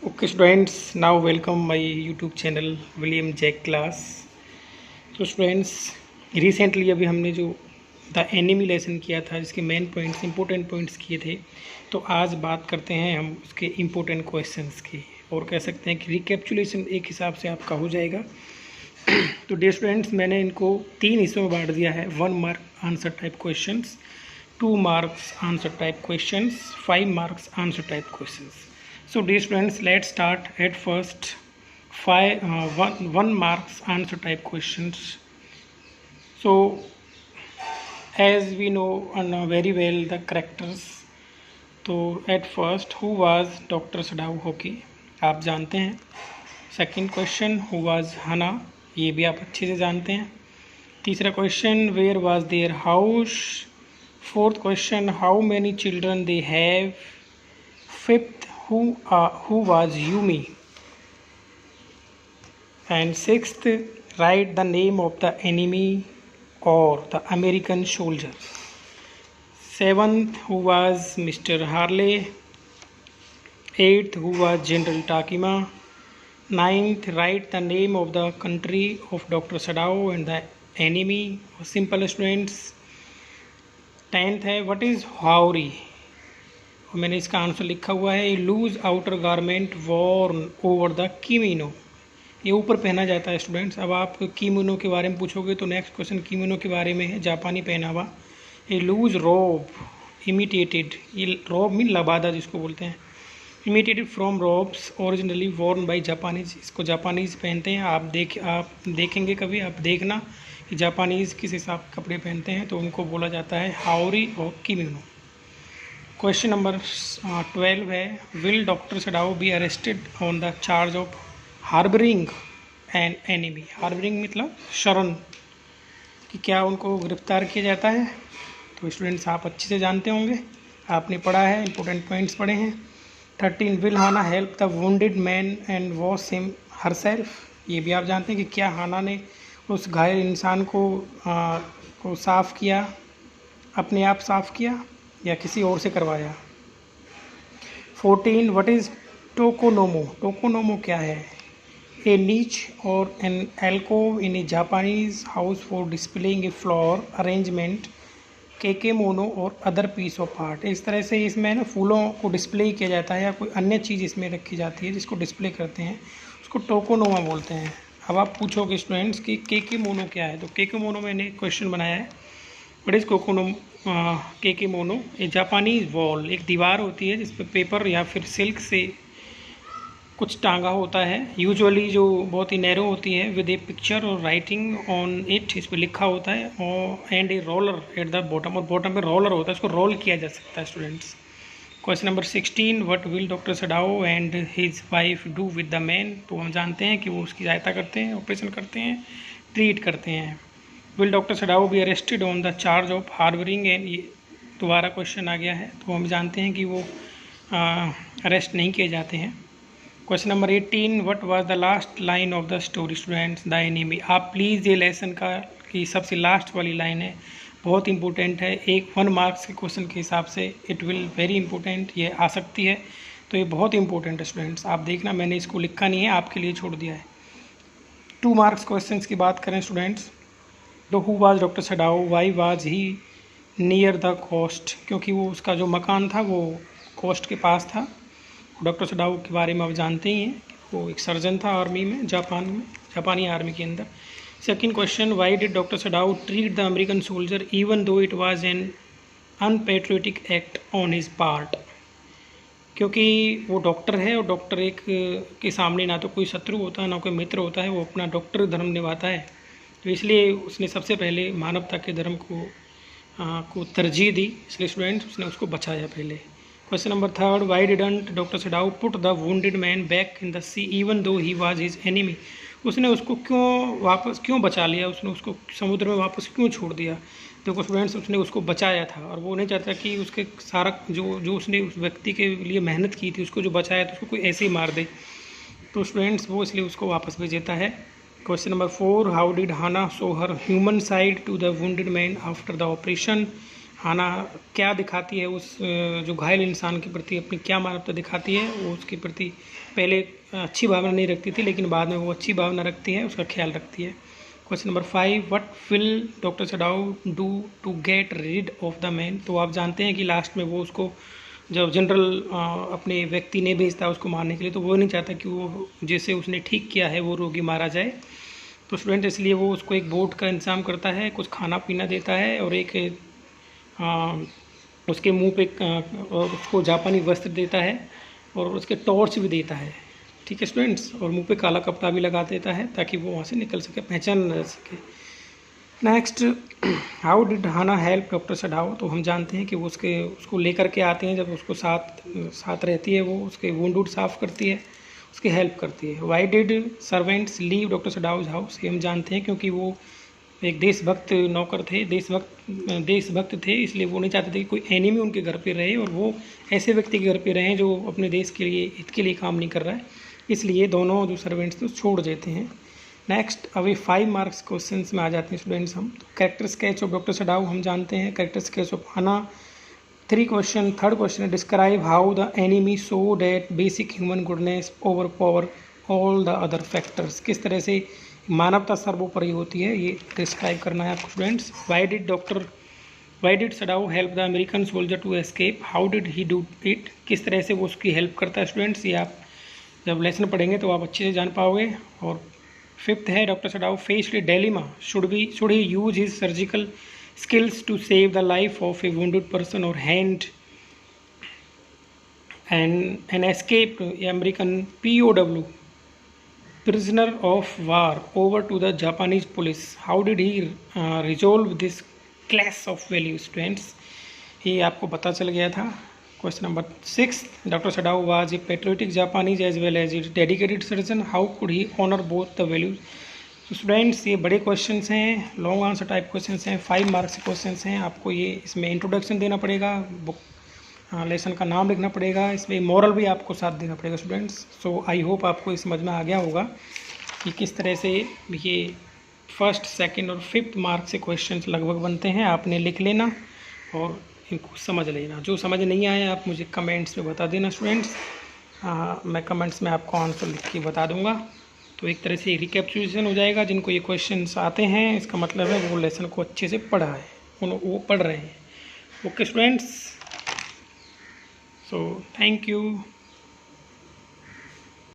Okay, students, now welcome my YouTube channel William Jack Class. तो students recently अभी हमने जो द एनिमी लेसन किया था जिसके मेन पॉइंट्स इंपॉर्टेंट पॉइंट्स किए थे, तो आज बात करते हैं हम उसके इंपॉर्टेंट क्वेश्चंस की, और कह सकते हैं कि रिकैप्चुलेशन एक हिसाब से आपका हो जाएगा। तो डियर स्टूडेंट्स, मैंने इनको 3 हिस्सों में बांट दिया है। 1 mark answer type questions, 2 marks answer type questions, 5 marks answer type questions. So dear students, let's start at first 1 marks answer type questions. So as we know very well the characters, तो at first who was Dr. Sadao Hoki, आप जानते हैं। Second question who was Hana, ये भी आप अच्छे से जानते हैं। तीसरा question where was their house। Fourth question how many children they have। Fifth who was Yumi, and sixth write the name of the enemy or the American soldier। Seventh who was Mr. Harley। Eighth who was General Takima। Ninth write the name of the country of Dr. Sadao and the enemy, simple students। 10th है what is Hauri, और मैंने इसका answer लिखा हुआ है loose outer garment worn over the kimono, ये ऊपर पहना जाता है स्टूडेंट्स। अब आप किमोनो के बारे में पूछोगे तो नेक्स्ट क्वेश्चन किमोनो के बारे में है, जापानी पहनावा। ये लूज रोब इमिटेटेड, ये रोब मीन लबादा जिसको बोलते हैं, imitated from robes originally worn by Japanese, इसको जापानीज पहनते हैं। आप देखेंगे कभी, आप देखना कि जापानीज किस हिसाब के कपड़े पहनते हैं, तो उनको बोला जाता है हाओरी और किमोनो। क्वेश्चन नंबर 12 है will doctor Sadao be arrested on the charge of harbouring an enemy. Harbouring मतलब शरण, कि क्या उनको गिरफ्तार किया जाता है। तो स्टूडेंट्स आप अच्छे से जानते होंगे, आपने पढ़ा है, इंपॉर्टेंट पॉइंट्स पढ़े हैं। 13 will Hana help the wounded man and wash him herself, ये भी आप जानते हैं कि क्या हाना ने उस घायल इंसान को साफ़ किया, अपने आप साफ़ किया या किसी और से करवाया। 14 व्हाट इज़ टोकोनोमो। टोकोनोमो क्या है, ए नीच और an alcove in a Japanese house for displaying a floor arrangement kakemono और अदर पीस ऑफ आर्ट। इस तरह से इसमें ना फूलों को डिस्प्ले किया जाता है या कोई अन्य चीज़ इसमें रखी जाती है जिसको डिस्प्ले करते हैं, उसको टोकोनोमा बोलते हैं। अब आप पूछोगे स्टूडेंट्स कि केकेमोनो क्या है, तो केकेमोनो मैंने क्वेश्चन बनाया है व्हाट इज़ केकेमोनो। ये जापानी वॉल, एक दीवार होती है जिस पर पेपर या फिर सिल्क से कुछ टांगा होता है, यूजुअली जो बहुत ही नैरो होती है, विद ए पिक्चर और राइटिंग ऑन इट, इस पर लिखा होता है, और and a roller at the bottom, और बॉटम पे रोलर होता है, इसको रोल किया जा सकता है students. Question number 16 what will doctor Sadao and his wife do with the man. तो हम जानते हैं कि वो उसकी सहायता करते हैं, ऑपरेशन करते हैं, ट्रीट करते हैं। Will doctor Sadao be arrested on the charge of harbouring and, ये दोबारा क्वेश्चन आ गया है, तो हम जानते हैं कि वो अरेस्ट नहीं किए जाते हैं। Question number 18 what was the last line of the story students the enemy. आप प्लीज़ ये लेसन का की सबसे लास्ट वाली लाइन है, बहुत इंपॉर्टेंट है, 1 मार्क्स के क्वेश्चन के हिसाब से इट विल वेरी इंपॉर्टेंट, ये आ सकती है, तो ये बहुत इंपॉर्टेंट है स्टूडेंट्स। आप देखना, मैंने इसको लिखा नहीं है, आपके लिए छोड़ दिया है। 2 मार्क्स क्वेश्चन की बात करें स्टूडेंट्स, तो who was Doctor Sadao, why was he near the coast, क्योंकि वो उसका जो मकान था वो कोस्ट के पास था। डॉक्टर सडाओ के बारे में आप जानते ही हैं, वो एक सर्जन था आर्मी में, जापानी आर्मी के अंदर। Second question why did doctor Sadao treat the American soldier even though it was an unpatriotic act on his part, क्योंकि वो डॉक्टर है और डॉक्टर एक के सामने ना तो कोई शत्रु होता है ना कोई मित्र होता है, वो अपना डॉक्टर धर्म निभाता है, तो इसलिए उसने सबसे पहले मानवता के धर्म को तरजीह दी, इसलिए स्टूडेंट्स उसने उसको बचाया पहले। Question number 3 why didn't Doctor Sadao put the wounded man back in the sea even though he was his enemy. उसने उसको क्यों बचा लिया, उसने उसको समुद्र में वापस क्यों छोड़ दिया। देखो स्टूडेंट्स, उसने उसको बचाया था और वो नहीं चाहता कि उसके सारा जो उसने उस व्यक्ति के लिए मेहनत की थी, उसको जो बचाया था उसको कोई ऐसे ही मार दे, तो स्टूडेंट्स वो इसलिए उसको वापस भेज देता है। Question number 4 how did Hana show her human side to the wounded man after the operation. Hana क्या दिखाती है, उस जो घायल इंसान के प्रति अपनी क्या मानवता दिखाती है, वो उसके प्रति पहले अच्छी भावना नहीं रखती थी, लेकिन बाद में वो अच्छी भावना रखती है, उसका ख्याल रखती है। Question number 5, what will Doctor Sadao do to get rid of the man. तो आप जानते हैं कि लास्ट में वो उसको जब जनरल अपने व्यक्ति ने भेजता है उसको मारने के लिए, तो वो नहीं चाहता कि वो जैसे उसने ठीक किया है वो रोगी मारा जाए। तो स्टूडेंट इसलिए वो उसको एक बोट का इंतजाम करता है, कुछ खाना पीना देता है और एक उसके मुंह पे उसको जापानी वस्त्र देता है और उसके टॉर्च भी देता है। ठीक है स्टूडेंट्स, और मुंह पे काला कपड़ा भी लगा देता है ताकि वो वहाँ से निकल सके, पहचान न सके। Next, how did Hana help Doctor Sadao. तो हम जानते हैं कि वो उसको लेकर के आते हैं, जब उसको साथ रहती है, वो उसके वुंड साफ़ करती है, उसकी हेल्प करती है। Why did servants leave doctor सडाउज house. ये हम जानते हैं क्योंकि वो एक देशभक्त नौकर थे, देशभक्त थे, इसलिए वो नहीं चाहते थे कि कोई एनिमी उनके घर पे रहे और वो ऐसे व्यक्ति के घर पे रहें जो अपने देश के लिए, हित के लिए काम नहीं कर रहा है, इसलिए दोनों जो सर्वेंट्स थे छोड़ देते हैं। नेक्स्ट, अभी 5 मार्क्स क्वेश्चन में आ जाते हैं स्टूडेंट्स हम। तो character sketch of doctor Sadao हम जानते हैं, character sketch of Hana 3 question. Third question है, describe how the enemy so that basic human goodness overpower all the other factors. किस तरह से मानवता सर्वोपरि होती है, ये डिस्क्राइब करना है आपको students. Why did Sadao help the American soldier to escape, how did he do it. किस तरह से वो उसकी हेल्प करता है स्टूडेंट्स, ये आप जब लेसन पढ़ेंगे तो आप अच्छे से जान पाओगे। और 5th है, doctor सडाउ faced A dilemma, should he use his surgical skills to save the life of a wounded person or hand an escaped American POW, prisoner of war, over to the Japanese police. How did he resolve this clash of values, students? ये आपको पता चल गया था। Question number 6, Doctor Sadao was a patriotic Japanese as well as a dedicated surgeon, how could he honour both the values. तो students ये बड़े questions हैं, लॉन्ग आंसर टाइप क्वेश्चंस हैं, 5 मार्क्स के क्वेश्चंस हैं। आपको ये इसमें इंट्रोडक्शन देना पड़ेगा, बुक लेसन का नाम लिखना पड़ेगा, इसमें मॉरल भी आपको साथ देना पड़ेगा स्टूडेंट्स। सो आई होप आपको समझ में आ गया होगा कि किस तरह से ये 1st, 2nd और 5th मार्क से क्वेश्चंस लगभग बनते हैं। आपने लिख लेना और इनको समझ लेना। जो समझ नहीं आया आप मुझे कमेंट्स में बता देना स्टूडेंट्स, मैं कमेंट्स में आपको आंसर लिख के बता दूँगा। तो एक तरह से रिकैप्चुलेशन हो जाएगा। जिनको ये क्वेश्चंस आते हैं इसका मतलब है वो लेसन को अच्छे से पढ़ा है, वो पढ़ रहे हैं। Okay students, so thank you.